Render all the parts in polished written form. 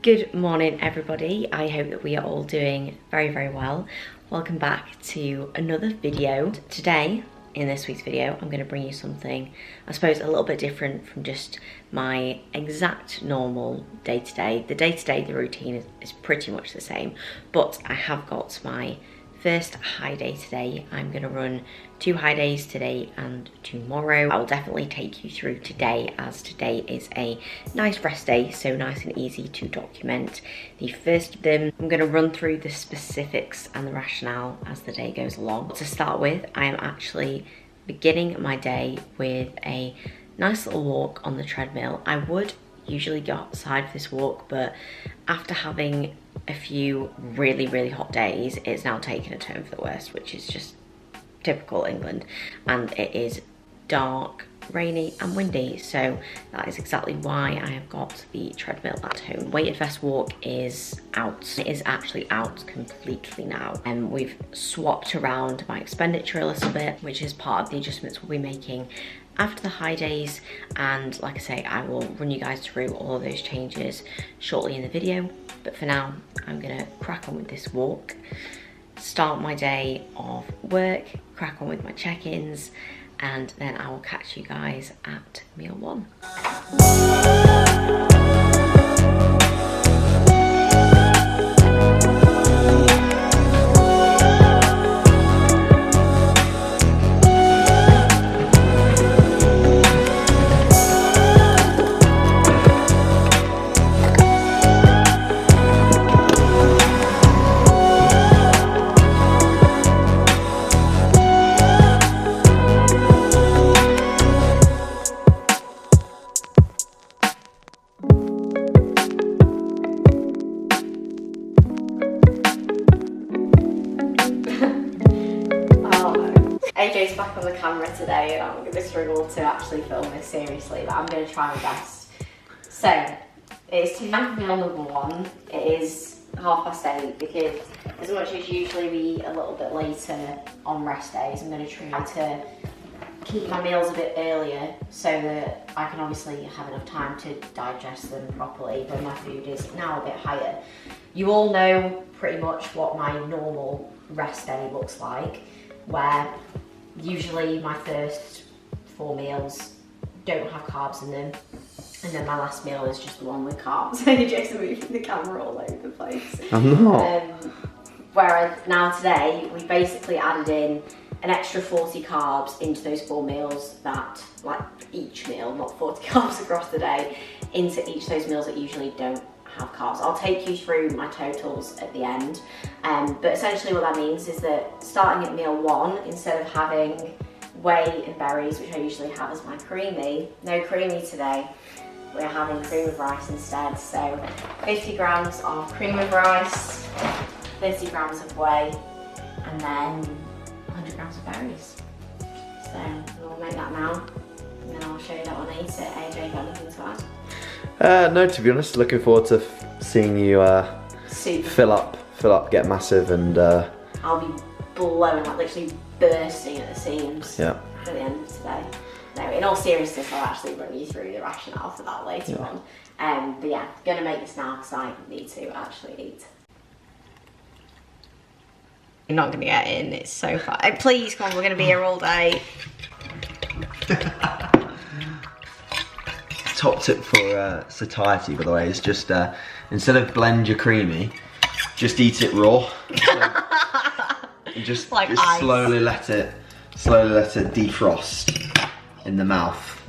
Good morning everybody, I hope that we are all doing very well. Welcome back to another video. Today, in this week's video, I'm going to bring you something, I suppose, a little bit different from just my exact normal day-to-day. The day-to-day, the routine is pretty much the same, but I have got my first high day today. I'm going to run 2 high days today and tomorrow. I will definitely take you through today, as today is a nice rest day, so nice and easy to document the first of them. I'm going to run through the specifics and the rationale as the day goes along. To start with, I am actually beginning my day with a nice little walk on the treadmill. I would usually go outside for this walk, but after having a few really hot days, it's now taken a turn for the worst, which is just typical England, and it is dark, rainy and windy, so that is exactly why I have got the treadmill at home. Weighted vest walk is out. It is actually out completely now, and we've swapped around my expenditure a little bit, which is part of the adjustments we'll be making after the high days, and like I say, I will run you guys through all of those changes shortly in the video. But for now, I'm gonna crack on with this walk, start my day of work, crack on with my check-ins, and then I will catch you guys at meal 1. AJ's back on the camera today, and I'm going to struggle to actually film this seriously, but I'm going to try my best. So, it's time for meal number 1. It is 8:30, because as much as usually we eat a little bit later on rest days, I'm going to try to keep my meals a bit earlier so that I can obviously have enough time to digest them properly when my food is now a bit higher. You all know pretty much what my normal rest day looks like, where usually my first 4 meals don't have carbs in them, and then my last meal is just the one with carbs. Jason moving the camera all over the place. I'm not. Whereas now today, we basically added in an extra 40 carbs into those 4 meals, that, like each meal, not 40 carbs across the day, into each of those meals that usually don't have carbs. I'll take you through my totals at the end, but essentially what that means is that starting at meal 1, instead of having whey and berries, which I usually have as my creamy, no creamy today, we're having cream of rice instead. So 50 grams of cream of rice, 30 grams of whey, and then 100 grams of berries. So we'll make that now, and then I'll show you that when I eat it. AJ, got anything to add? No, to be honest, looking forward to seeing you fill up, get massive, and I'll be blowing, like literally bursting at the seams at the end of today. No, in all seriousness, I'll actually run you through the rationale for that later on. But yeah, gonna make this now because I need to actually eat. You're not gonna get in, it's so far. Please, come on, we're gonna be here all day. Top tip for satiety, by the way, is just instead of blend your creamy, just eat it raw. Just slowly let it defrost in the mouth,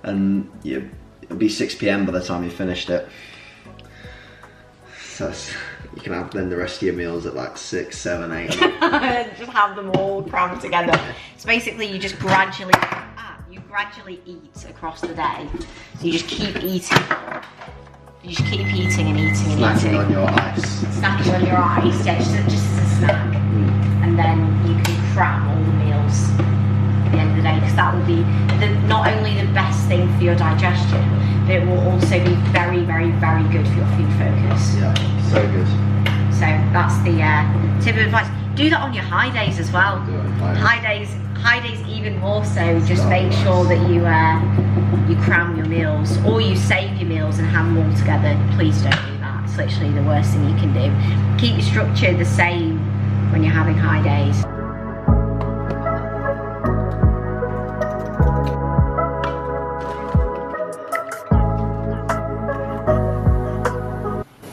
and it'll be 6 PM by the time you finished it. So you can have then the rest of your meals at like 6, 7, 8. Just have them all crammed together. So basically, you just gradually eat across the day. So you just keep eating. You just keep eating and eating and Snacking eating. on your ice. Snacking on your ice, yeah, just as a snack. And then you can cram all the meals at the end of the day, because that will be not only the best thing for your digestion, but it will also be very good for your food focus. Yeah, so good. So that's the tip of advice. Do that on your high days as well. High days even more so. Just make sure that you cram your meals, or you save your meals and have them all together. Please don't do that. That's literally the worst thing you can do. Keep your structure the same when you're having high days.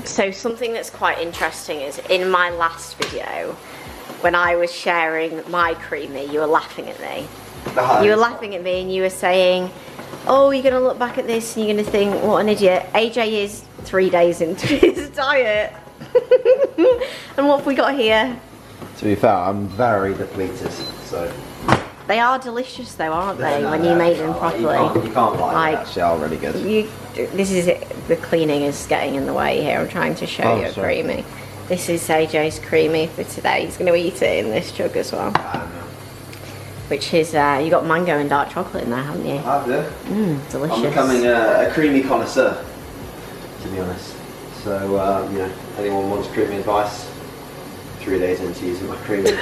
So something that's quite interesting is in my last video, when I was sharing my creamy, you were laughing at me. You were laughing at me and you were saying, oh, you're gonna look back at this and you're gonna think, what an idiot. AJ is 3 days into his diet. And what have we got here? To be fair, I'm very depleted, so. They are delicious though, aren't they, when you make them properly? You can't lie, they actually are really good. This is it, the cleaning is getting in the way here. I'm trying to show you a creamy. This is AJ's creamy for today. He's going to eat it in this jug as well. Which is, you got mango and dark chocolate in there, haven't you? I do. Delicious. I'm becoming a creamy connoisseur, to be honest. So, you know, anyone wants creamy advice, 3 days into using my creamy.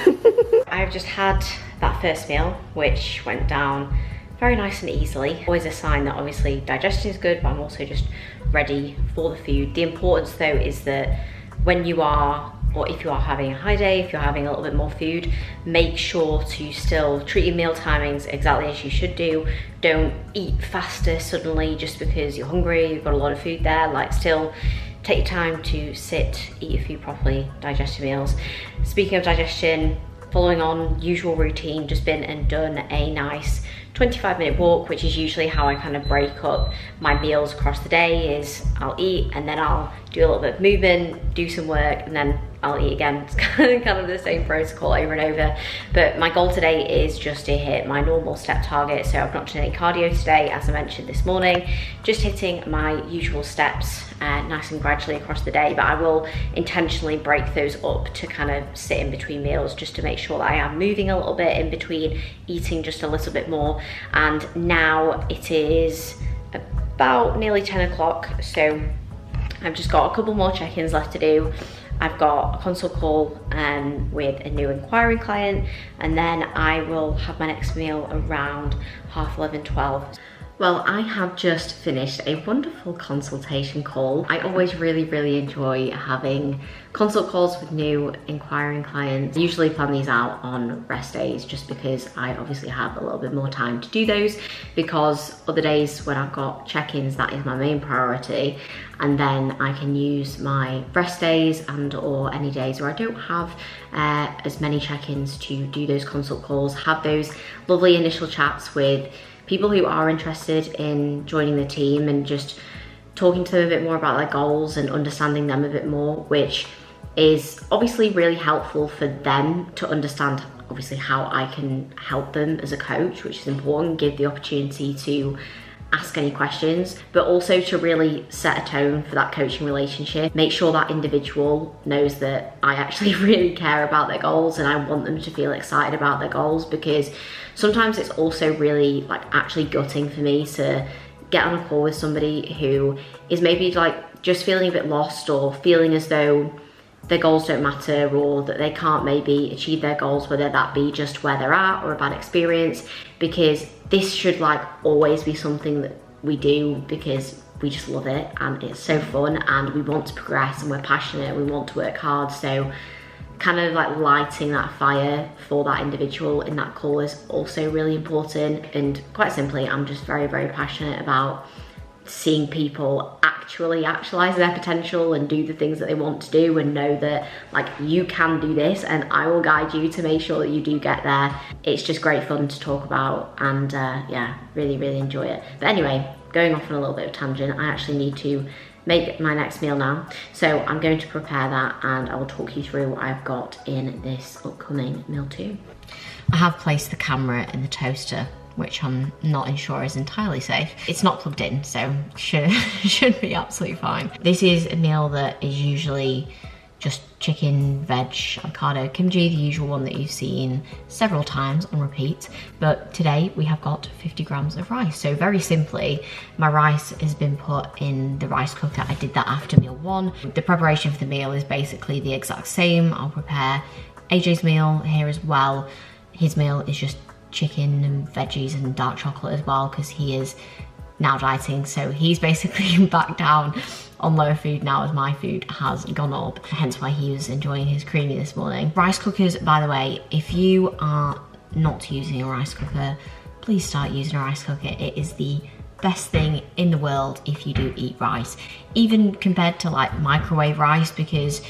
I've just had that first meal, which went down very nice and easily. Always a sign that obviously digestion is good, but I'm also just ready for the food. The importance though is that when you are, or if you are having a high day, if you're having a little bit more food, make sure to still treat your meal timings exactly as you should do. Don't eat faster suddenly just because you're hungry, you've got a lot of food there. Like, still take your time to sit, eat your food properly, digest your meals. Speaking of digestion, following on usual routine, just been and done a nice 25-minute walk, which is usually how I kind of break up my meals across the day. Is I'll eat and then I'll do a little bit of movement, do some work, and then I'll eat again. It's kind of the same protocol over and over. But my goal today is just to hit my normal step target. So I've not done any cardio today, as I mentioned this morning, just hitting my usual steps nice and gradually across the day. But I will intentionally break those up to kind of sit in between meals, just to make sure that I am moving a little bit in between, eating just a little bit more. And now it is about nearly 10 o'clock. So I've just got a couple more check-ins left to do. I've got a consult call with a new inquiry client, and then I will have my next meal around 11:30, 12. Well, I have just finished a wonderful consultation call. I always really enjoy having consult calls with new inquiring clients. I usually plan these out on rest days, just because I obviously have a little bit more time to do those, because other days when I've got check-ins, that is my main priority. And then I can use my rest days and or any days where I don't have as many check-ins to do those consult calls, have those lovely initial chats with people who are interested in joining the team, and just talking to them a bit more about their goals and understanding them a bit more, which is obviously really helpful for them to understand obviously how I can help them as a coach, which is important, give the opportunity to ask any questions, but also to really set a tone for that coaching relationship. Make sure that individual knows that I actually really care about their goals and I want them to feel excited about their goals, because sometimes it's also really like actually gutting for me to get on a call with somebody who is maybe like just feeling a bit lost, or feeling as though their goals don't matter, or that they can't maybe achieve their goals, whether that be just where they're at or a bad experience, because this should like always be something that we do because we just love it and it's so fun and we want to progress and we're passionate, we want to work hard. So kind of like lighting that fire for that individual in that call is also really important. And quite simply, I'm just very passionate about seeing people actually actualize their potential and do the things that they want to do, and know that like you can do this and I will guide you to make sure that you do get there. It's just great fun to talk about, and yeah, really enjoy it. But anyway, going off on a little bit of tangent, I actually need to make my next meal now, so I'm going to prepare that and I will talk you through what I've got in this upcoming meal too. I have placed the camera in the toaster, which I'm not sure is entirely safe. It's not plugged in, so should be absolutely fine. This is a meal that is usually just chicken, veg, avocado, kimchi, the usual one that you've seen several times on repeat. But today we have got 50 grams of rice. So very simply, my rice has been put in the rice cooker. I did that after meal one. The preparation for the meal is basically the exact same. I'll prepare AJ's meal here as well. His meal is just chicken and veggies and dark chocolate as well, because he is now dieting, so he's basically back down on lower food now as my food has gone up, hence why he was enjoying his creamy this morning. Rice cookers, by the way, if you are not using a rice cooker, please start using a rice cooker. It is the best thing in the world if you do eat rice, even compared to like microwave rice, because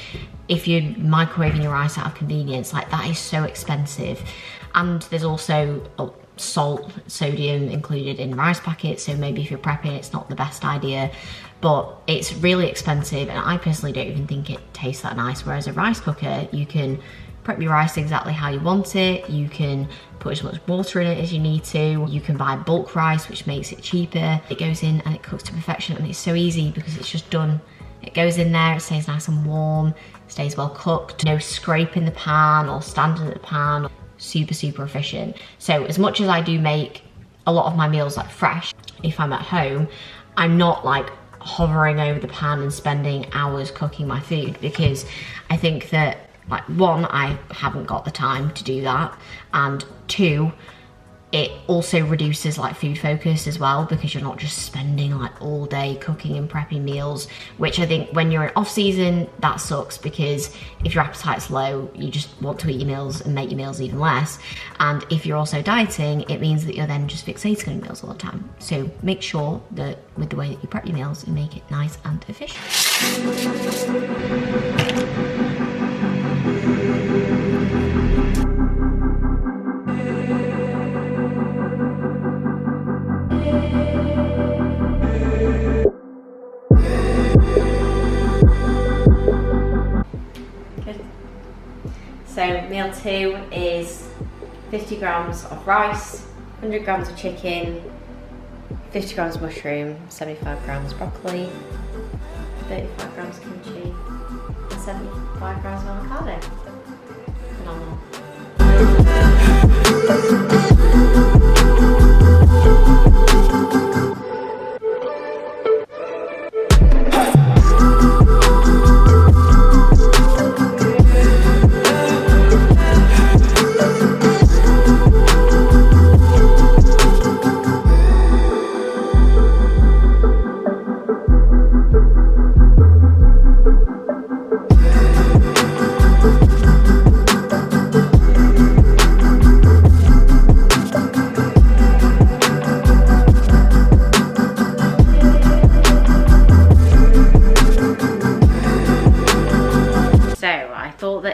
if you're microwaving your rice out of convenience, like that is so expensive. And there's also salt, sodium included in rice packets, so maybe if you're prepping, it's not the best idea, but it's really expensive, and I personally don't even think it tastes that nice. Whereas a rice cooker, you can prep your rice exactly how you want it, you can put as much water in it as you need to, you can buy bulk rice, which makes it cheaper. It goes in and it cooks to perfection, and it's so easy because it's just done. It goes in there, it stays nice and warm, stays well cooked, no scrape in the pan or standing at the pan. Super, super efficient. So as much as I do make a lot of my meals like fresh, if I'm at home, I'm not like hovering over the pan and spending hours cooking my food, because I think that, like, one, I haven't got the time to do that, and two, it also reduces like food focus as well, because you're not just spending like all day cooking and prepping meals, which I think when you're in off season, that sucks, because if your appetite's low, you just want to eat your meals and make your meals even less. And if you're also dieting, it means that you're then just fixating on your meals all the time. So make sure that with the way that you prep your meals, you make it nice and efficient. So meal 2 is 50 grams of rice, 100 grams of chicken, 50 grams of mushroom, 75 grams broccoli, 35 grams kimchi, and 75 grams of avocado. Phenomenal.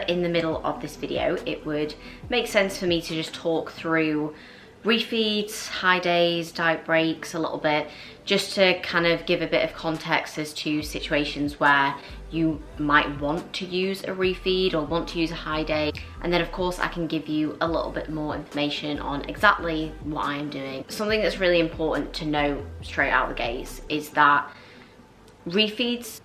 In the middle of this video, it would make sense for me to just talk through refeeds, high days, diet breaks a little bit, just to kind of give a bit of context as to situations where you might want to use a refeed or want to use a high day. And then of course I can give you a little bit more information on exactly what I am doing. Something that's really important to know straight out of the gate is that refeeds,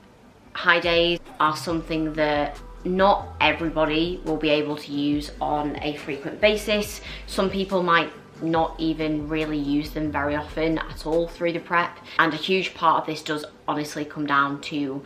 high days are something that not everybody will be able to use on a frequent basis. Some people might not even really use them very often at all through the prep, and a huge part of this does honestly come down to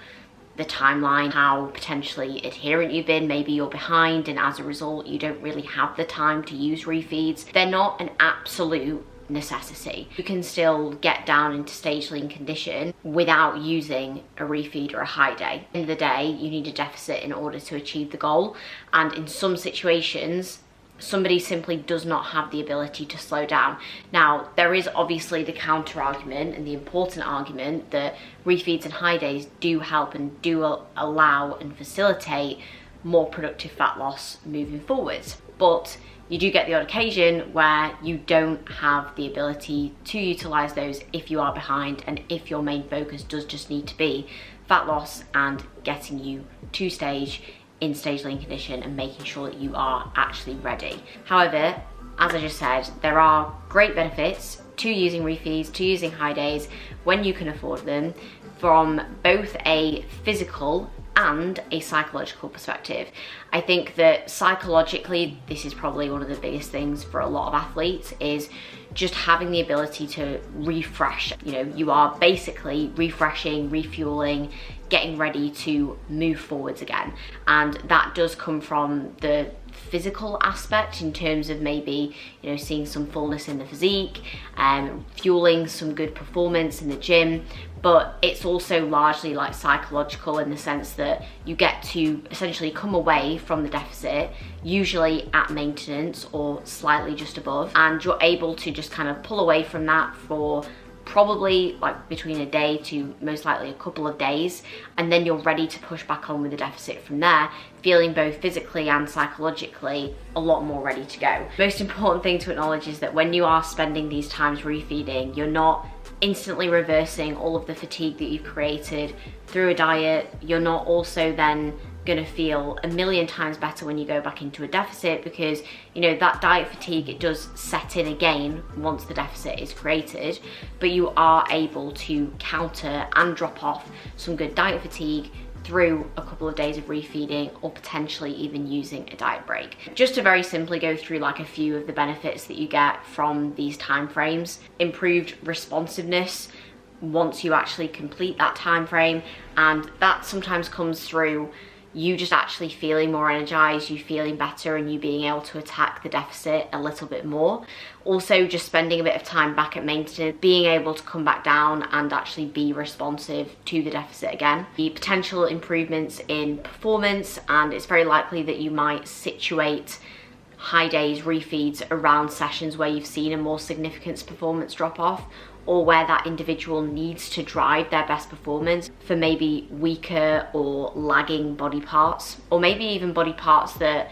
the timeline, how potentially adherent you've been. Maybe you're behind and as a result you don't really have the time to use refeeds. They're not an absolute necessity. You can still get down into stage lean condition without using a refeed or a high day. At the end of the day, you need a deficit in order to achieve the goal, and in some situations somebody simply does not have the ability to slow down. Now, there is obviously the counter argument and the important argument that refeeds and high days do help and do allow and facilitate more productive fat loss moving forwards, but you do get the odd occasion where you don't have the ability to utilize those if you are behind, and if your main focus does just need to be fat loss and getting you to stage in stage lean condition and making sure that you are actually ready. However, as I just said, there are great benefits to using refeeds, to using high days when you can afford them, from both a physical and a psychological perspective. I think that psychologically, this is probably one of the biggest things for a lot of athletes, is just having the ability to refresh. You know, you are basically refreshing, refueling getting ready to move forwards again. And that does come from the physical aspect in terms of maybe, you know, seeing some fullness in the physique, fueling some good performance in the gym, but it's also largely like psychological in the sense that you get to essentially come away from the deficit, usually at maintenance or slightly just above, and you're able to just kind of pull away from that for probably like between a day to most likely a couple of days, and then you're ready to push back on with the deficit from there, feeling both physically and psychologically a lot more ready to go. Most important thing to acknowledge is that when you are spending these times refeeding, you're not instantly reversing all of the fatigue that you've created through a diet. You're not also then gonna feel a million times better when you go back into a deficit, because you know that diet fatigue, it does set in again once the deficit is created, but you are able to counter and drop off some good diet fatigue through a couple of days of refeeding, or potentially even using a diet break. Just to very simply go through like a few of the benefits that you get from these time frames: improved responsiveness once you actually complete that time frame, and that sometimes comes through you just actually feeling more energized, you feeling better, and you being able to attack the deficit a little bit more. Also, just spending a bit of time back at maintenance, being able to come back down and actually be responsive to the deficit again. The potential improvements in performance, and it's very likely that you might situate high days refeeds around sessions where you've seen a more significant performance drop off, or where that individual needs to drive their best performance for maybe weaker or lagging body parts, or maybe even body parts that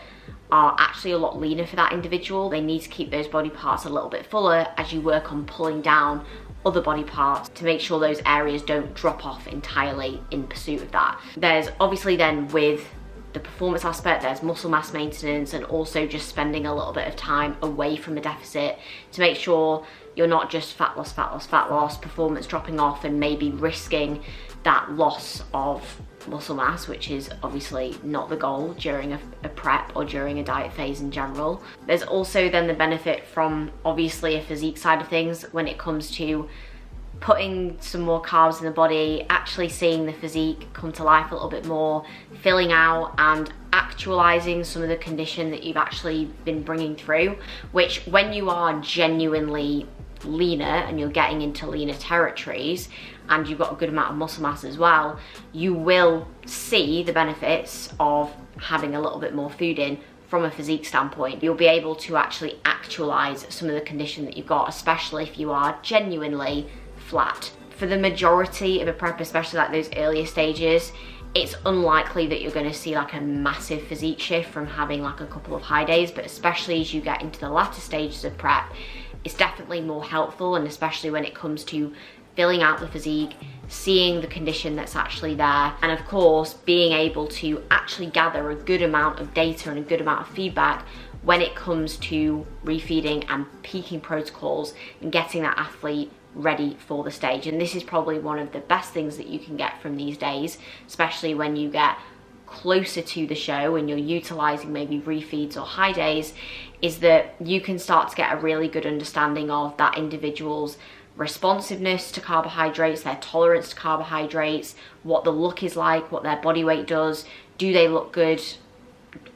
are actually a lot leaner for that individual. They need to keep those body parts a little bit fuller as you work on pulling down other body parts to make sure those areas don't drop off entirely in pursuit of that. There's obviously then, with the performance aspect, there's muscle mass maintenance, and also just spending a little bit of time away from the deficit to make sure you're not just fat loss, performance dropping off, and maybe risking that loss of muscle mass, which is obviously not the goal during a prep or during a diet phase in general. There's also then the benefit from obviously a physique side of things when it comes to putting some more carbs in the body, actually seeing the physique come to life a little bit more, filling out and actualizing some of the condition that you've actually been bringing through, which when you are genuinely leaner and you're getting into leaner territories and you've got a good amount of muscle mass as well, you will see the benefits of having a little bit more food in. From a physique standpoint, you'll be able to actually actualize some of the condition that you've got, especially if you are genuinely flat. For the majority of a prep, especially like those earlier stages, it's unlikely that you're going to see like a massive physique shift from having like a couple of high days, but especially as you get into the latter stages of prep, it's definitely more helpful, and especially when it comes to filling out the physique, seeing the condition that's actually there, and of course being able to actually gather a good amount of data and a good amount of feedback when it comes to refeeding and peaking protocols and getting that athlete ready for the stage. And this is probably one of the best things that you can get from these days, especially when you get closer to the show and you're utilizing maybe refeeds or high days, is that you can start to get a really good understanding of that individual's responsiveness to carbohydrates, their tolerance to carbohydrates, what the look is like, what their body weight does. Do they look good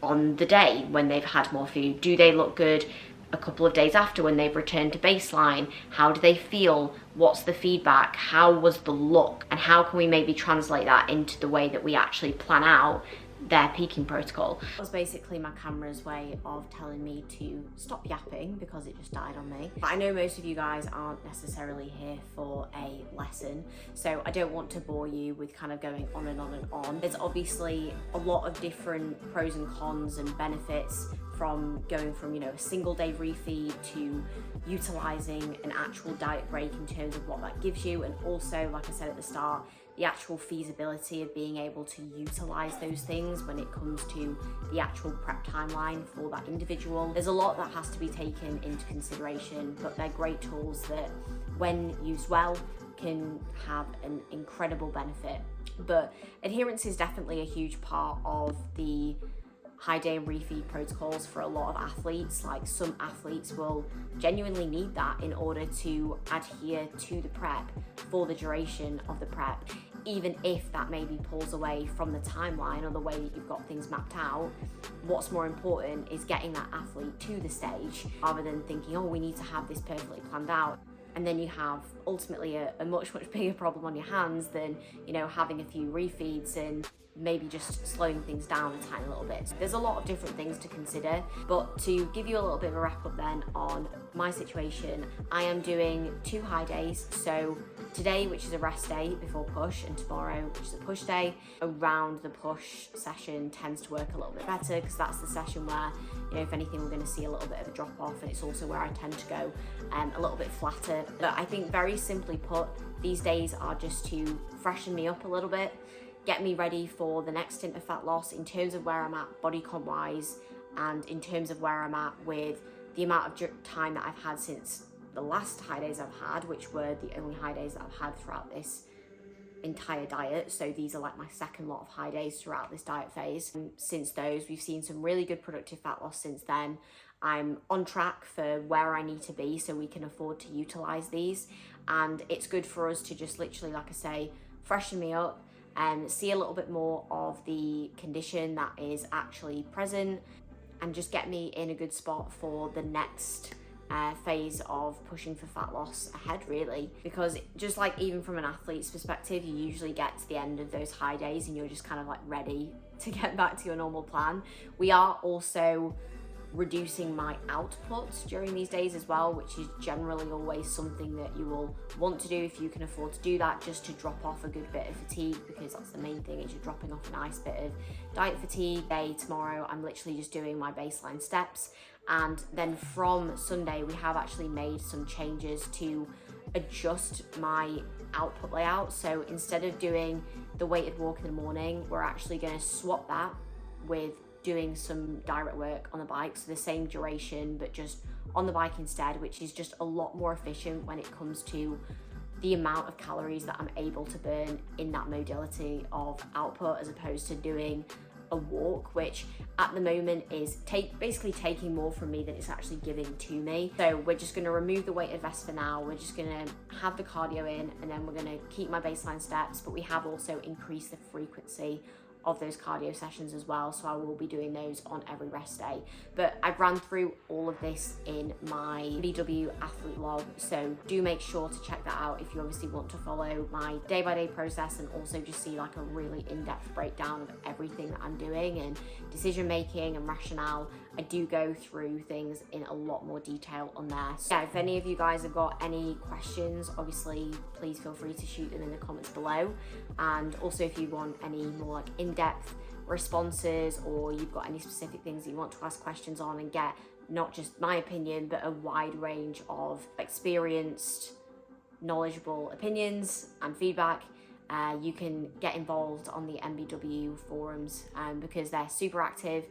on the day when they've had more food? Do they look good a couple of days after when they've returned to baseline? How do they feel? What's the feedback? How was the look? And how can we maybe translate that into the way that we actually plan out their peaking protocol? That was basically my camera's way of telling me to stop yapping because it just died on me. But I know most of you guys aren't necessarily here for a lesson, so I don't want to bore you with kind of going on and on and on. There's obviously a lot of different pros and cons and benefits from going from, you know, a single day refeed to utilizing an actual diet break in terms of what that gives you, and also, like I said at the start, the actual feasibility of being able to utilize those things when it comes to the actual prep timeline for that individual. There's a lot that has to be taken into consideration, but they're great tools that, when used well, can have an incredible benefit. But adherence is definitely a huge part of the high day and refeed protocols for a lot of athletes. Like, some athletes will genuinely need that in order to adhere to the prep for the duration of the prep. even if that maybe pulls away from the timeline or the way that you've got things mapped out, what's more important is getting that athlete to the stage rather than thinking, oh, we need to have this perfectly planned out. And then you have ultimately a much bigger problem on your hands than, you know, having a few refeeds and maybe just slowing things down a tiny little bit. So there's a lot of different things to consider, but to give you a little bit of a wrap up then on my situation, I am doing 2 high days. So today, which is a rest day before push, and tomorrow, which is a push day. Around the push session tends to work a little bit better because that's the session where, you know, if anything, we're going to see a little bit of a drop off, and it's also where I tend to go a little bit flatter. But I think very simply put, these days are just to freshen me up a little bit, get me ready for the next stint of fat loss in terms of where I'm at body comp wise, and in terms of where I'm at with the amount of time that I've had since the last high days I've had, which were the only high days that I've had throughout this entire diet. So these are like my second lot of high days throughout this diet phase. And since those, we've seen some really good productive fat loss since then. I'm on track for where I need to be so we can afford to utilize these. And it's good for us to just literally, like I say, freshen me up and see a little bit more of the condition that is actually present, and just get me in a good spot for the next phase of pushing for fat loss ahead, really. Because just like even from an athlete's perspective, you usually get to the end of those high days and you're just kind of like ready to get back to your normal plan. We are also reducing my output during these days as well, which is generally always something that you will want to do if you can afford to do that, just to drop off a good bit of fatigue, because that's the main thing, is you're dropping off a nice bit of diet fatigue. Tomorrow I'm literally just doing my baseline steps, and then from Sunday we have actually made some changes to adjust my output layout. So instead of doing the weighted walk in the morning, we're actually going to swap that with doing some direct work on the bike, so the same duration but just on the bike instead, which is just a lot more efficient when it comes to the amount of calories that I'm able to burn in that modality of output, as opposed to doing a walk, which at the moment is basically taking more from me than it's actually giving to me. So we're just going to remove the weighted vest for now. We're just going to have the cardio in, and then we're going to keep my baseline steps, but we have also increased the frequency of those cardio sessions as well, so I will be doing those on every rest day. But I've ran through all of this in my VW athlete log, so do make sure to check that out if you obviously want to follow my day-by-day process and also just see like a really in-depth breakdown of everything that I'm doing and decision making and rationale. I do go through things in a lot more detail on there. So yeah, if any of you guys have got any questions, obviously please feel free to shoot them in the comments below. And also if you want any more like in-depth responses, or you've got any specific things that you want to ask questions on and get not just my opinion but a wide range of experienced, knowledgeable opinions and feedback, you can get involved on the MBW forums because they're super active.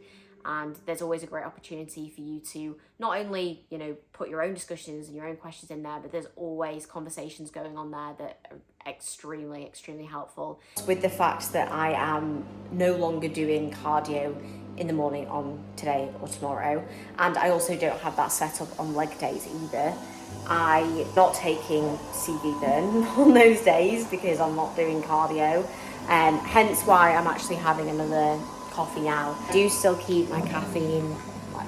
And there's always a great opportunity for you to not only, you know, put your own discussions and your own questions in there, but there's always conversations going on there that are extremely helpful. With the fact that I am no longer doing cardio in the morning on today or tomorrow, and I also don't have that set up on leg days either, I'm not taking CV burn on those days because I'm not doing cardio, and hence why I'm actually having another coffee now. I do still keep my caffeine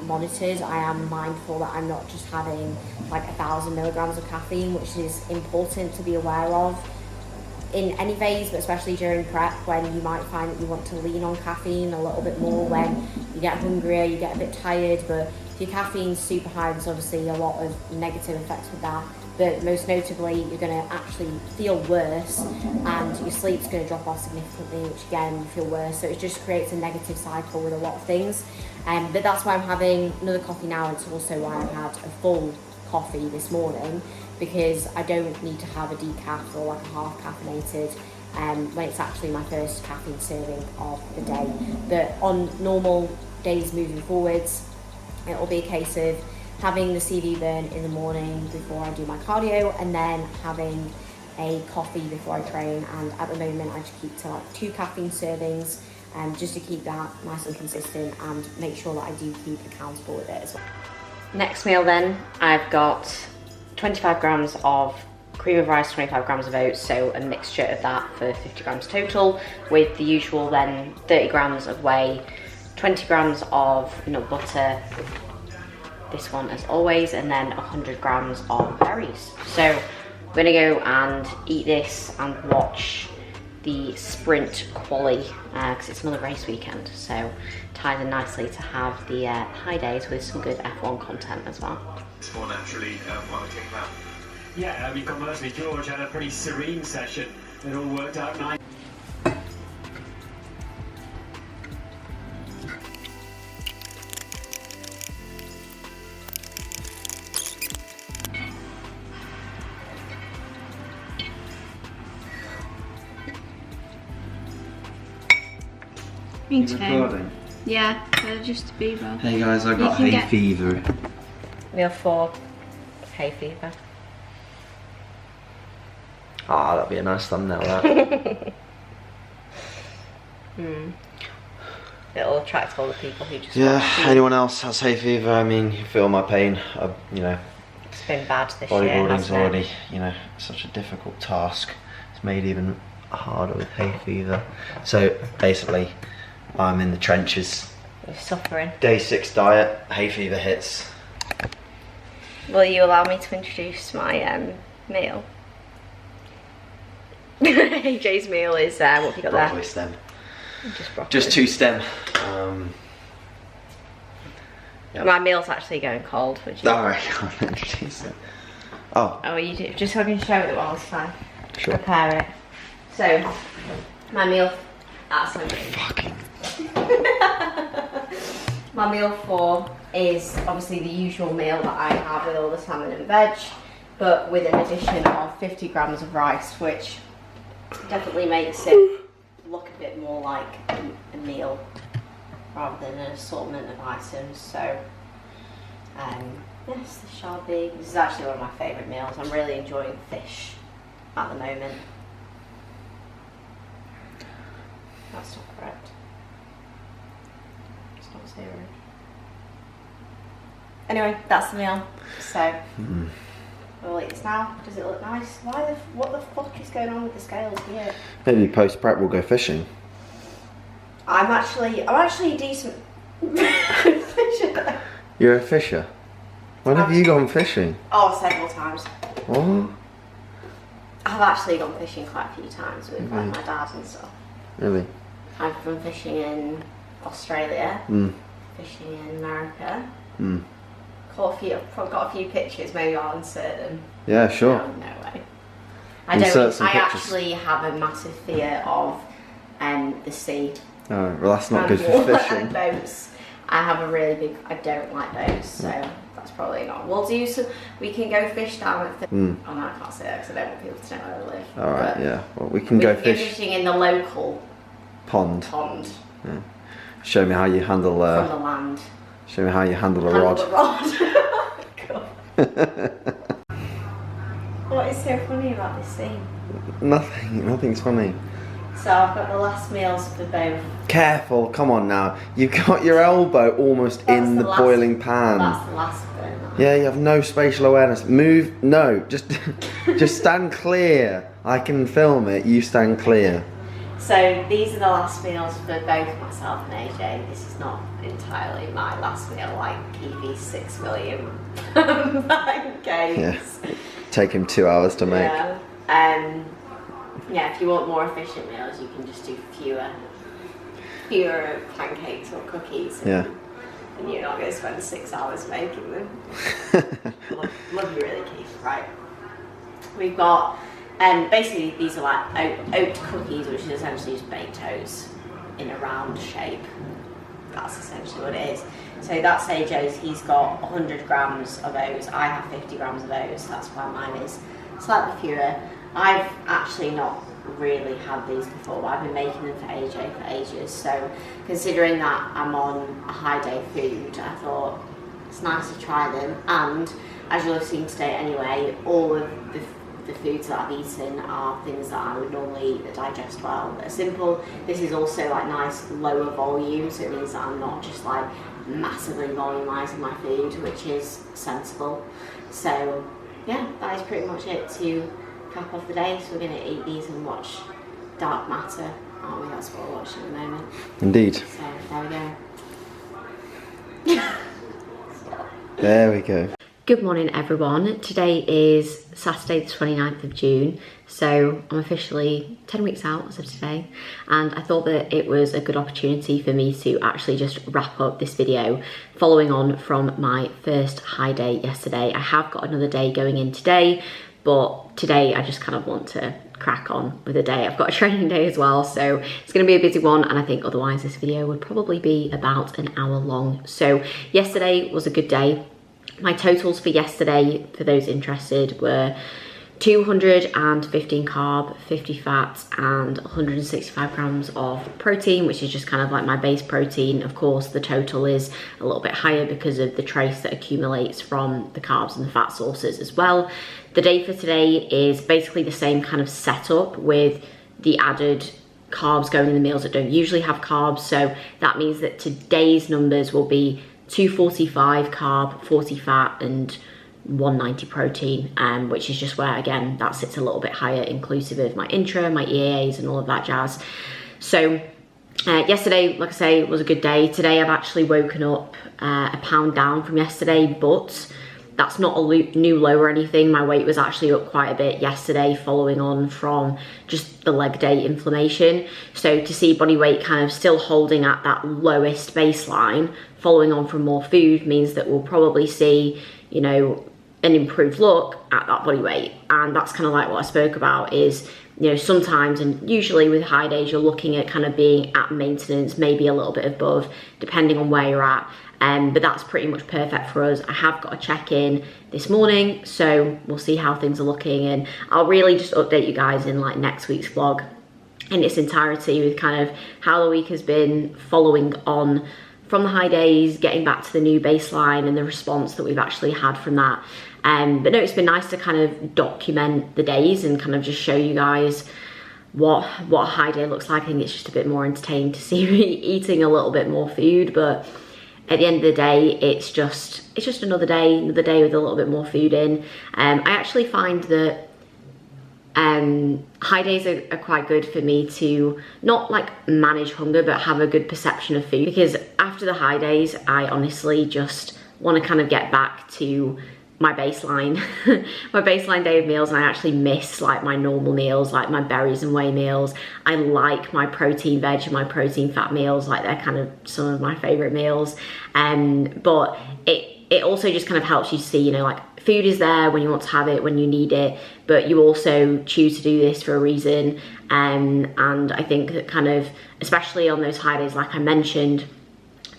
monitored. I am mindful that I'm not just having like 1,000 milligrams of caffeine, which is important to be aware of in any phase, but especially during prep, when you might find that you want to lean on caffeine a little bit more when you get hungrier, you get a bit tired. But if your caffeine's super high, there's obviously a lot of negative effects with that. But most notably, you're going to actually feel worse, and your sleep's going to drop off significantly, which again, you feel worse. So it just creates a negative cycle with a lot of things. But that's why I'm having another coffee now. It's also why I had a full coffee this morning, because I don't need to have a decaf or like a half caffeinated when it's actually my first caffeine serving of the day. But on normal days moving forwards, it'll be a case of having the CV burn in the morning before I do my cardio, and then having a coffee before I train. And at the moment I just keep to like 2 caffeine servings, just to keep that nice and consistent and make sure that I do keep accountable with it as well. Next meal then, I've got 25 grams of cream of rice, 25 grams of oats, so a mixture of that for 50 grams total, with the usual then 30 grams of whey, 20 grams of nut butter, this one as always, and then 100 grams of berries. So I'm gonna go and eat this and watch the sprint quali, because it's another race weekend, so ties in nicely to have the high days with some good F1 content as well. It's more naturally while I came out. Yeah, conversely, George had a pretty serene session. It all worked out nice. Me too. Yeah, just to be well. Hey guys, I got hay fever. Meal 4, hay fever. Ah, that'd be a nice thumbnail, that. It'll attract all the people who just Yeah, anyone else has hay fever, I mean, you feel my pain. You know, it's been bad this year, bodybuilding's hasn't it? already, you know, such a difficult task. It's made even harder with hay fever. So basically, I'm in the trenches. You're suffering. Day 6 diet, hay fever hits. Will you allow me to introduce my meal? AJ's meal is, what have you got Broccoli there? stem. Just broccoli. Just 2 stem. Yep. My meal's actually going cold, which is... Alright, I'll introduce it. Oh. Oh, you do? Just so I can show it while it's fine. Sure. Prepare it. So, my meal... That's my meal. Fucking. My meal 4 is obviously the usual meal that I have with all the salmon and veg, but with an addition of 50 grams of rice, which definitely makes it look a bit more like a meal rather than an assortment of items. So yes, this shall be. This is actually one of my favourite meals. I'm really enjoying fish at the moment. That's not correct. It's not zero. Anyway, that's the meal. So we'll eat this now. Does it look nice? What the fuck is going on with the scales here? Maybe post prep we'll go fishing. I'm actually a decent fisher. You're a fisher? When have you gone fishing? Oh, several times. What? I've actually gone fishing quite a few times with like, my dad and stuff. Really? I've gone fishing in Australia, fishing in America. I've got a few pictures, maybe I'll insert them. Yeah, sure. No way. Insert some pictures. Actually have a massive fear of the sea. Oh, well that's not good for And fishing. boats. I have a really big, I don't like boats, so that's probably not. We'll do some, we can go fish down at oh no, I can't say that because I don't want people to know where I live. Alright, yeah. Well, we can go fishing in the local pond. Yeah. Show me how you handle From the land. show me how you handle a rod. What is so funny about this scene? Nothing's funny. So I've got the last meals for both. Careful, come on now. You've got your elbow almost in the boiling pan. That's the last bit. Yeah, you have no spatial awareness. Move, no, just stand clear. I can film it, you stand clear. So these are the last meals for both myself and AJ. This is not entirely my last meal like Evie's 6 million pancakes. Yeah, take him 2 hours to make. Yeah. Yeah, if you want more efficient meals, you can just do fewer pancakes or cookies. And you're not going to spend 6 hours making them. love you really, Keith. Right. We've got, basically these are like oat cookies, which is essentially just baked oats in a round shape. That's essentially what it is. So that's AJ's, he's got 100 grams of oats. I have 50 grams of oats, that's why mine is slightly fewer. I've actually not really had these before, but I've been making them for AJ for ages. So considering that I'm on a high day food, I thought it's nice to try them. And as you'll have seen today anyway, all of the foods that I've eaten are things that I would normally eat that digest well, that are simple. This is also like nice lower volume, so it means that I'm not just like massively volumizing my food, which is sensible. So yeah, that is pretty much it to cap off the day, so we're going to eat these and watch Dark Matter, aren't we? That's what we're watching at the moment. Indeed. So there we go. There we go. Good morning everyone. Today is Saturday the 29th of June, so I'm officially 10 weeks out as of today, and I thought that it was a good opportunity for me to actually just wrap up this video following on from my first high day yesterday. I have got another day going in today, but today I just kind of want to crack on with the day. I've got a training day as well, so it's going to be a busy one, and I think otherwise this video would probably be about an hour long. So yesterday was a good day. My totals for yesterday, for those interested, were 215 carb, 50 fat, and 165 grams of protein, which is just kind of like my base protein. Of course, the total is a little bit higher because of the trace that accumulates from the carbs and the fat sources as well. The day for today is basically the same kind of setup with the added carbs going in the meals that don't usually have carbs. So that means that today's numbers will be 245 carb, 40 fat, and 190 protein, which is just where, again, that sits a little bit higher, inclusive of my intra, my EAAs, and all of that jazz. So yesterday, like I say, was a good day. Today I've actually woken up a pound down from yesterday, but that's not a new low or anything. My weight was actually up quite a bit yesterday following on from just the leg day inflammation. So to see body weight kind of still holding at that lowest baseline following on from more food means that we'll probably see, you know, an improved look at that body weight. And that's kind of like what I spoke about is, you know, sometimes and usually with high days, you're looking at kind of being at maintenance, maybe a little bit above, depending on where you're at. But that's pretty much perfect for us. I have got a check-in this morning, so we'll see how things are looking, and I'll really just update you guys in like next week's vlog in its entirety with kind of how the week has been following on from the high days, getting back to the new baseline and the response that we've actually had from that. But no, it's been nice to kind of document the days and kind of just show you guys what a high day looks like. I think it's just a bit more entertaining to see me eating a little bit more food, but at the end of the day, it's just another day with a little bit more food in. I actually find that high days are quite good for me to not like manage hunger, but have a good perception of food, because after the high days, I honestly just want to kind of get back to my baseline, my baseline day of meals, and I actually miss like my normal meals, like my berries and whey meals. I like my protein veg and my protein fat meals, like they're kind of some of my favorite meals. But it also just kind of helps you see, you know, like food is there when you want to have it, when you need it, but you also choose to do this for a reason. And I think that kind of, especially on those high days, like I mentioned,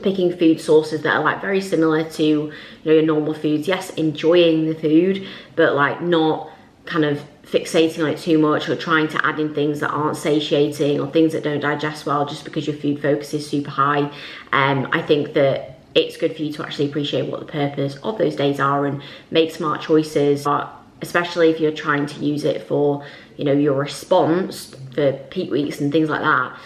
picking food sources that are like very similar to, you know, your normal foods. Yes, enjoying the food, but like not kind of fixating on it too much or trying to add in things that aren't satiating or things that don't digest well just because your food focus is super high. I think that it's good for you to actually appreciate what the purpose of those days are and make smart choices, but especially if you're trying to use it for, you know, your response for peak weeks and things like that.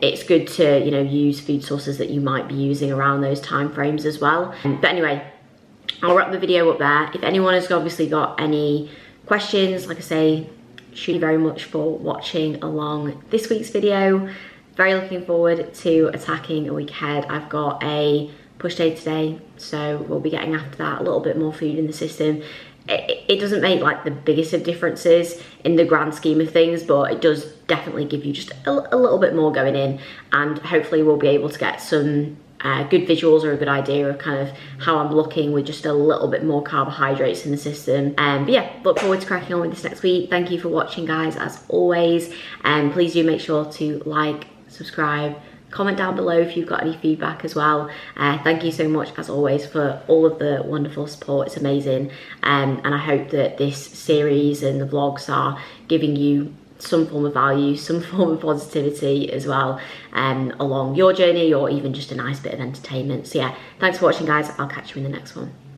It's good to, you know, use food sources that you might be using around those time frames as well. But anyway, I'll wrap the video up there. If anyone has obviously got any questions, like I say, thank you very much for watching along this week's video. Very looking forward to attacking a week ahead. I've got a push day today, so we'll be getting after that, a little bit more food in the system. It doesn't make like the biggest of differences in the grand scheme of things, but it does definitely give you just a little bit more going in, and hopefully we'll be able to get some good visuals or a good idea of kind of how I'm looking with just a little bit more carbohydrates in the system. But yeah, look forward to cracking on with this next week. Thank you for watching, guys, as always, and please do make sure to like, subscribe, comment down below if you've got any feedback as well. Thank you so much, as always, for all of the wonderful support. It's amazing, and I hope that this series and the vlogs are giving you some form of value, some form of positivity as well, along your journey, or even just a nice bit of entertainment. So yeah, thanks for watching, guys. I'll catch you in the next one.